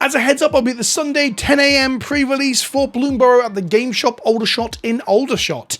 As a heads up, I'll be at the Sunday 10 AM pre-release for Bloomburrow at the Game Shop Aldershot in Aldershot.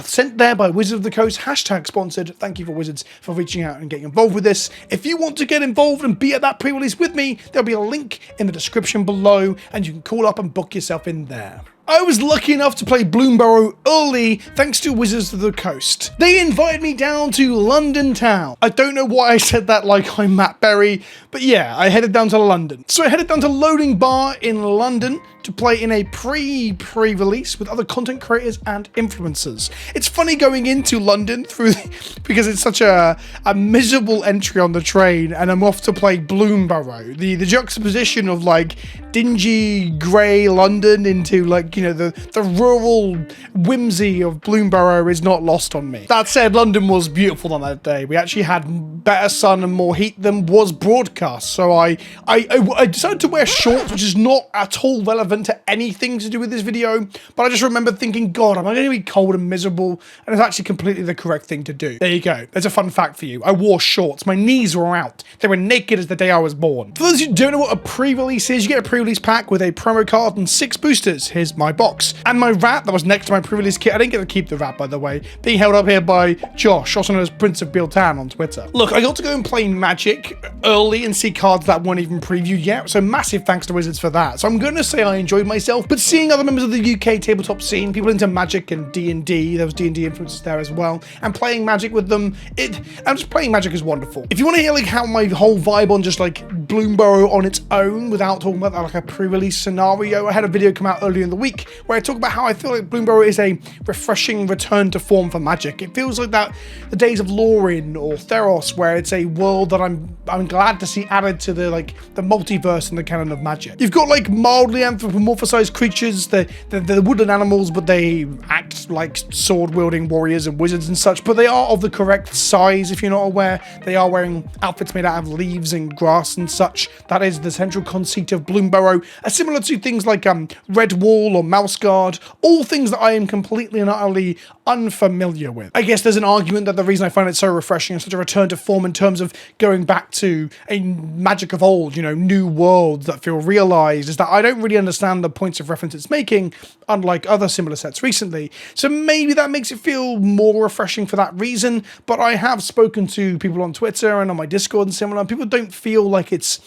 Sent there by Wizards of the Coast, #sponsored. Thank you for Wizards for reaching out and getting involved with this. If you want to get involved and be at that pre-release with me, there'll be a link in the description below and you can call up and book yourself in there. I was lucky enough to play Bloomburrow early thanks to Wizards of the Coast. They invited me down to London town. I don't know why I said that like I'm Matt Berry, but yeah, I headed down to London. So I headed down to Loading Bar in London to play in a pre-release with other content creators and influencers. It's funny going into London because it's such a miserable entry on the train and I'm off to play Bloomburrow. The juxtaposition of like dingy grey London into like, you know, the rural whimsy of Bloomburrow is not lost on me. That said, London was beautiful on that day. We actually had better sun and more heat than was broadcast. So I decided to wear shorts, which is not at all relevant to anything to do with this video, but I just remember thinking, God, am I going to be cold and miserable? And it's actually completely the correct thing to do. There you go. There's a fun fact for you. I wore shorts. My knees were out. They were naked as the day I was born. For those who don't know what a pre-release is, you get a pre-release pack with a promo card and 6 boosters. Here's my box. And my wrap that was next to my pre-release kit. I didn't get to keep the wrap, by the way. Being held up here by Josh, also known as Prince of Biltan on Twitter. Look, I got to go and play Magic early and see cards that weren't even previewed yet, so massive thanks to Wizards for that. So I'm going to say I enjoyed myself, but seeing other members of the UK tabletop scene, people into Magic and D&D, there was D&D influences there as well, and playing Magic with them, and just playing Magic is wonderful. If you want to hear like how my whole vibe on just like Bloomburrow on its own, without talking about that, like a pre-release scenario, I had a video come out earlier in the week where I talk about how I feel like Bloomburrow is a refreshing return to form for Magic. It feels like that the days of Lauren or Theros, where it's a world that I'm glad to see added to the multiverse and the canon of Magic. You've got like mildly anthropomorphized creatures, they're woodland animals, but they act like sword-wielding warriors and wizards and such, but they are of the correct size, if you're not aware. They are wearing outfits made out of leaves and grass and such. That is the central conceit of Bloomburrow, similar to things like Redwall or Mouseguard, all things that I am completely and utterly unfamiliar with. I guess there's an argument that the reason I find it so refreshing and such a return to form in terms of going back to a Magic of old, you know, new worlds that feel realized, is that I don't really understand the points of reference it's making, unlike other similar sets recently. So maybe that makes it feel more refreshing for that reason, but I have spoken to people on Twitter and on my Discord and similar, and people don't feel like it's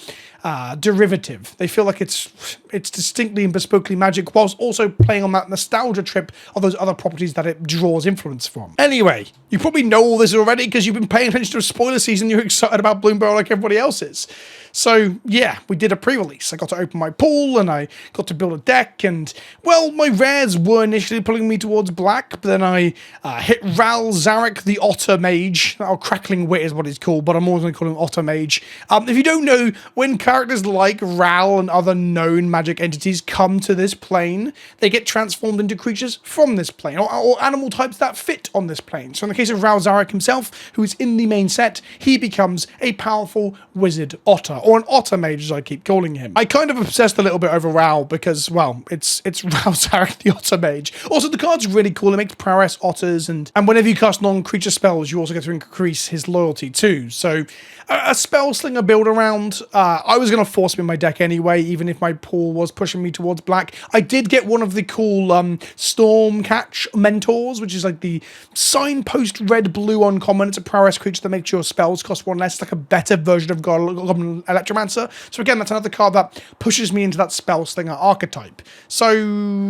derivative. They feel like it's distinctly and bespokely Magic, whilst also playing on that nostalgia trip of those other properties that it draws influence from. Anyway, you probably know all this already because you've been paying attention to a spoiler season. You're excited about Bloomburrow like everybody else is. So yeah, we did a pre-release. I got to open my pool and I got to build a deck, and well, my rares were initially pulling me towards black, but then I hit Ral Zarek the Otter Mage. Our Crackling Wit is what he's called, but I'm always going to call him Otter Mage. If you don't know, when characters like Ral and other known Magic entities come to this plane, they get transformed into creatures from this plane, or animal types that fit on this plane. So in the case of Ral Zarek himself, who is in the main set, he becomes a powerful wizard otter, or an otter mage as I keep calling him. I kind of obsessed a little bit over Ral because, well, it's Ral Zarek the Otter Mage. Also, the card's really cool. It makes prowess otters, and whenever you cast non-creature spells, you also get to increase his loyalty too. So a spell slinger build around. I was going to force him in my deck anyway, even if my pool was pushing me towards black. I did get one of the cool Stormcatch mentors, which is like the signpost red-blue uncommon. It's a prowess creature that makes your spells cost 1 less. It's like a better version of Goblin Electromancer. So again, that's another card that pushes me into that spell slinger archetype. So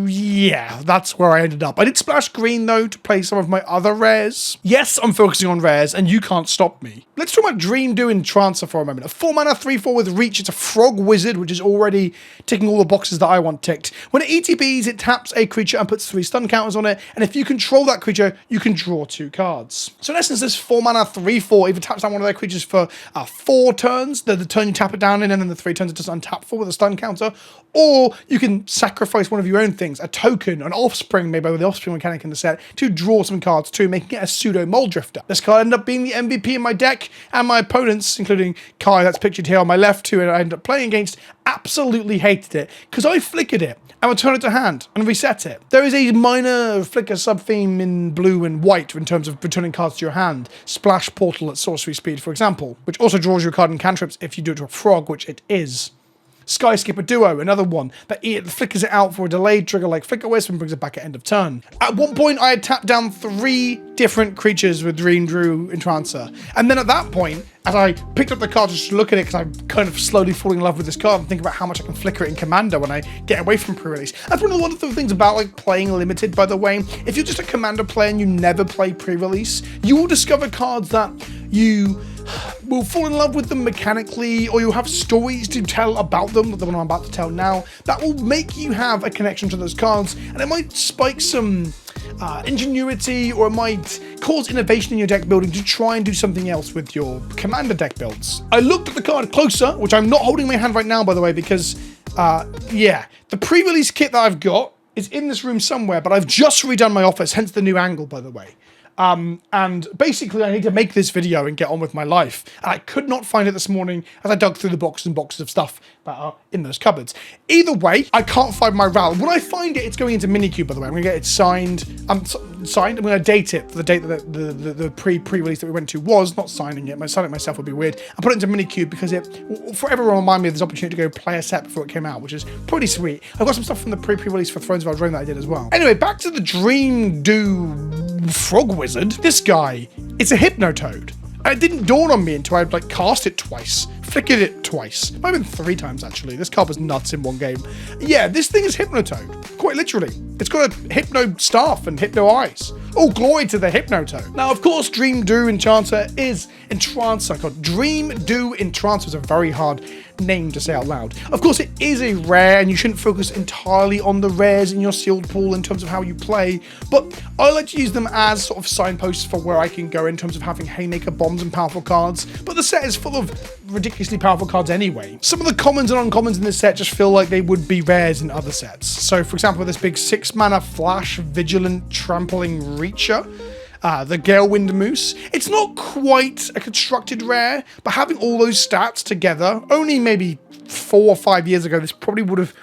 yeah, that's where I ended up. I did splash green though to play some of my other rares. Yes, I'm focusing on rares, and you can't stop me. Let's talk about Dream Do Entrancer for a moment. A 4-mana 3/4 with reach. It's a frog wizard, which is already ticking all the boxes that I want ticked. When it ETBs, it taps a creature and puts 3 stun counters on it, and if you control that creature, you can draw 2 cards. So in essence, this 4-mana 3/4 either taps down one of their creatures for 4 turns, the turn you tap it down in, and then the 3 turns it just untap for with a stun counter, or you can sacrifice one of your own things, a token, an offspring, maybe with the offspring mechanic in the set, to draw some cards too, making it a pseudo Mold Drifter. This card ended up being the MVP in my deck, and my opponents, including Kai, that's pictured here on my left, who I ended up playing against, absolutely hated it, because I flickered it and return it to hand and reset it. There is a minor flicker sub-theme in blue and white in terms of returning cards to your hand. Splash Portal at sorcery speed, for example, which also draws you a card in cantrips if you do it to a frog, which it is. Skyscraper Duo, another one that flickers it out for a delayed trigger like Flicker Wisp and brings it back at end of turn. At one point, I had tapped down 3 different creatures with Dream Drew Entrancer. And then at that point, as I picked up the card just to look at it, because I'm kind of slowly falling in love with this card and think about how much I can flicker it in Commander when I get away from pre-release. That's one of the wonderful things about like playing Limited, by the way. If you're just a Commander player and you never play pre-release, you will discover cards that you will fall in love with them mechanically, or you'll have stories to tell about them, like the one I'm about to tell now, that will make you have a connection to those cards, and it might spike some ingenuity, or it might cause innovation in your deck building to try and do something else with your Commander deck builds. I looked at the card closer, which I'm not holding in my hand right now, by the way, because yeah, the pre-release kit that I've got is in this room somewhere, but I've just redone my office, hence the new angle, by the way. And basically I need to make this video and get on with my life. And I could not find it this morning as I dug through the boxes and boxes of stuff that are in those cupboards. Either way, I can't find my RAL. When I find it, it's going into Minikube, by the way. I'm going to get it signed. Signed. I'm going to date it for the date that the pre-release that we went to was. Not signing it. Signing it myself would be weird. I put it into Minikube because it will forever remind me of this opportunity to go play a set before it came out, which is pretty sweet. I've got some stuff from the pre-release for Thrones of Eldraine that I did as well. Anyway, back to the Dream Do Frog Wizard. This guy, it's a Hypnotoad. And it didn't dawn on me until I'd like cast it twice, flickered it twice. Might have been 3 times actually. This card was nuts in one game. Yeah, this thing is Hypnotoad, quite literally. It's got a Hypno staff and Hypno eyes. Oh, glory to the Hypnotoad. Now, of course, Dream Do Enchanter is Entrancer. God, Dream Do Entrancer is a very hard name to say out loud. Of course, it is a rare, and you shouldn't focus entirely on the rares in your sealed pool in terms of how you play, but I like to use them as sort of signposts for where I can go in terms of having Haymaker bombs and powerful cards, but the set is full of ridiculously powerful cards anyway. Some of the commons and uncommons in this set just feel like they would be rares in other sets. So, for example, this big 6-mana Flash Vigilant Trampling Reacher, the Galewind Moose. It's not quite a constructed rare, but having all those stats together, only maybe 4 or 5 years ago, this probably would have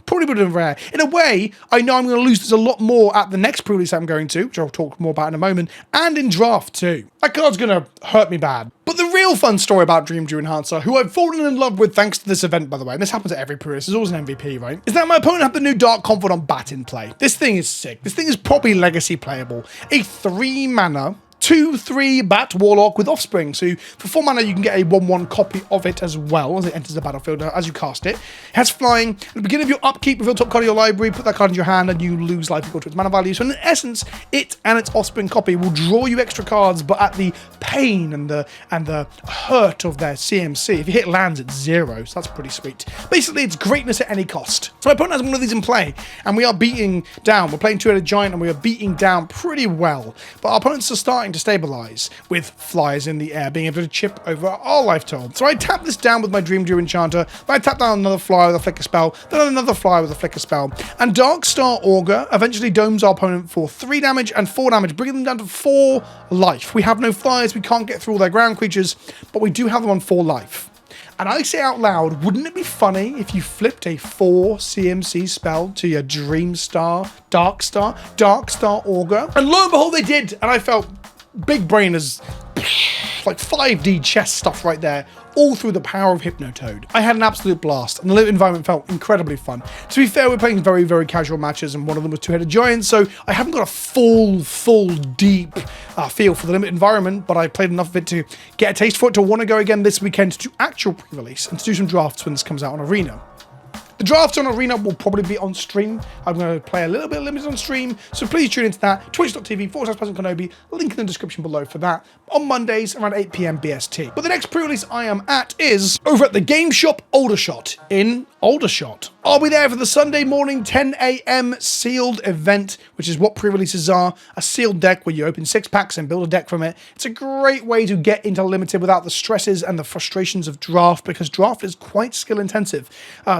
been rare. In a way, I know I'm going to lose this a lot more at the next pre-release I'm going to, which I'll talk more about in a moment, and in draft too. That card's going to hurt me bad. But the real fun story about Dream Do Enhancer, who I've fallen in love with thanks to this event, by the way, and this happens at every pre-release, there's always an MVP, right? Is that my opponent had the new Dark Confidant Bat in play. This thing is sick. This thing is probably legacy playable. A 3-mana 2/3 Bat Warlock with Offspring. So for 4 mana, you can get a 1/1 copy of it as well as it enters the battlefield as you cast it. It has flying. At the beginning of your upkeep, reveal top card of your library, put that card in your hand, and you lose life equal to its mana value. So in essence, it and its Offspring copy will draw you extra cards, but at the pain and the hurt of their CMC. If you hit lands, it's 0. So that's pretty sweet. Basically, it's greatness at any cost. So my opponent has one of these in play, and we are beating down. We're playing 2-headed giant, and we are beating down pretty well. But our opponents are starting to stabilize with flyers in the air, being able to chip over our life total. So I tap this down with my Dream Do Enchanter, I tap down another flyer with a Flicker spell, then another flyer with a Flicker spell, and Darkstar Augur eventually domes our opponent for 3 damage and 4 damage, bringing them down to 4 life. We have no flyers, we can't get through all their ground creatures, but we do have them on 4 life. And I say out loud, wouldn't it be funny if you flipped a 4 CMC spell to your Dreamstar, Darkstar Augur? And lo and behold, they did, and I felt big brain as like 5D chess stuff right there, all through the power of Hypnotoad. I had an absolute blast, and the lit environment felt incredibly fun. To be fair, we're playing very, very casual matches, and one of them was 2-headed giants, so I haven't got a full, deep feel for the limit environment, but I played enough of it to get a taste for it to want to go again this weekend to actual pre-release and to do some drafts when this comes out on Arena. The draft on Arena will probably be on stream. I'm going to play a little bit limited on stream, so please tune into that. Twitch.tv/PleasantKenobi, link in the description below for that, on Mondays around 8 PM BST. But the next pre-release I am at is over at the Game Shop Aldershot in Aldershot. I'll be there for the Sunday morning 10 AM sealed event, which is what pre-releases are, a sealed deck where you open 6 packs and build a deck from it. It's a great way to get into Limited without the stresses and the frustrations of draft, because draft is quite skill intensive.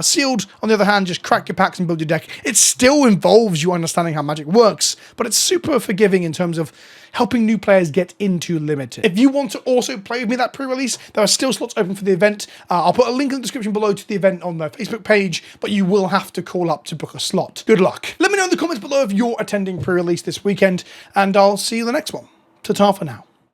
Sealed, on the other hand, just crack your packs and build your deck. It still involves you understanding how Magic works, but it's super forgiving in terms of helping new players get into Limited. If you want to also play with me that pre-release, there are still slots open for the event. I'll put a link in the description below to the event on the Facebook page, but you will have to call up to book a slot. Good luck. Let me know in the comments below if you're attending pre-release this weekend, and I'll see you in the next one. Ta-ta for now.